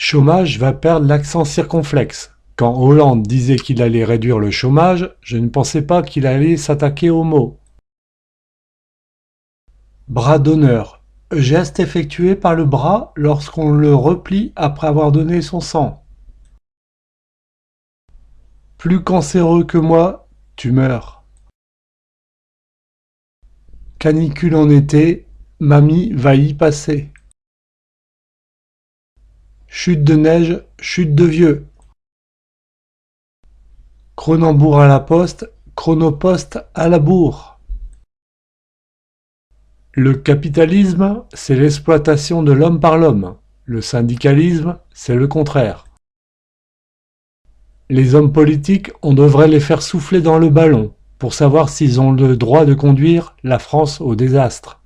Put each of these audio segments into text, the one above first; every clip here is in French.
Chômage va perdre l'accent circonflexe. Quand Hollande disait qu'il allait réduire le chômage, je ne pensais pas qu'il allait s'attaquer au mot. Bras d'honneur. Geste effectué par le bras lorsqu'on le replie après avoir donné son sang. Plus cancéreux que moi, tu meurs. Canicule en été, mamie va y passer. Chute de neige, chute de vieux. Cronenbourg à la poste, chronopost à la bourre. Le capitalisme, c'est l'exploitation de l'homme par l'homme. Le syndicalisme, c'est le contraire. Les hommes politiques, on devrait les faire souffler dans le ballon pour savoir s'ils ont le droit de conduire la France au désastre.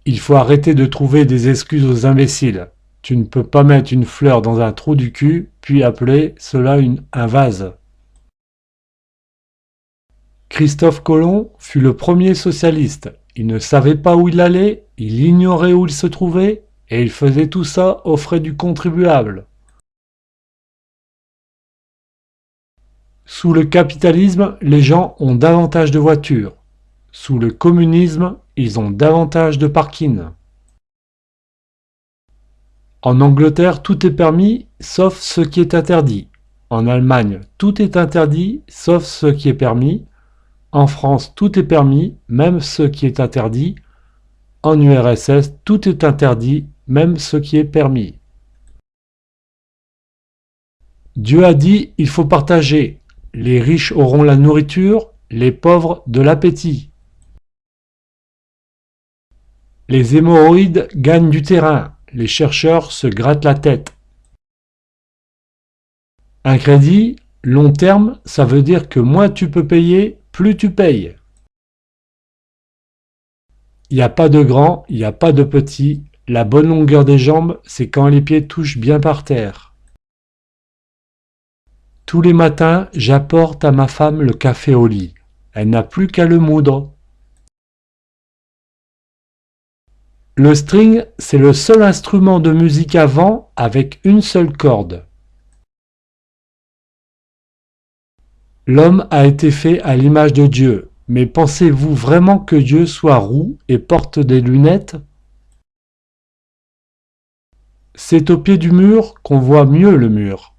Il faut arrêter de trouver des excuses aux imbéciles. Tu ne peux pas mettre une fleur dans un trou du cul, puis appeler cela un vase. Christophe Colomb fut le premier socialiste. Il ne savait pas où il allait, il ignorait où il se trouvait, et il faisait tout ça aux frais du contribuable. Sous le capitalisme, les gens ont davantage de voitures. Sous le communisme, ils ont davantage de parkings. En Angleterre, tout est permis, sauf ce qui est interdit. En Allemagne, tout est interdit, sauf ce qui est permis. En France, tout est permis, même ce qui est interdit. En URSS, tout est interdit, même ce qui est permis. Dieu a dit, il faut partager. Les riches auront la nourriture, les pauvres de l'appétit. Les hémorroïdes gagnent du terrain, les chercheurs se grattent la tête. Un crédit, long terme, ça veut dire que moins tu peux payer, plus tu payes. Il n'y a pas de grand, il n'y a pas de petit. La bonne longueur des jambes, c'est quand les pieds touchent bien par terre. Tous les matins, j'apporte à ma femme le café au lit. Elle n'a plus qu'à le moudre. Le string, c'est le seul instrument de musique à vent avec une seule corde. L'homme a été fait à l'image de Dieu, mais pensez-vous vraiment que Dieu soit roux et porte des lunettes? C'est au pied du mur qu'on voit mieux le mur.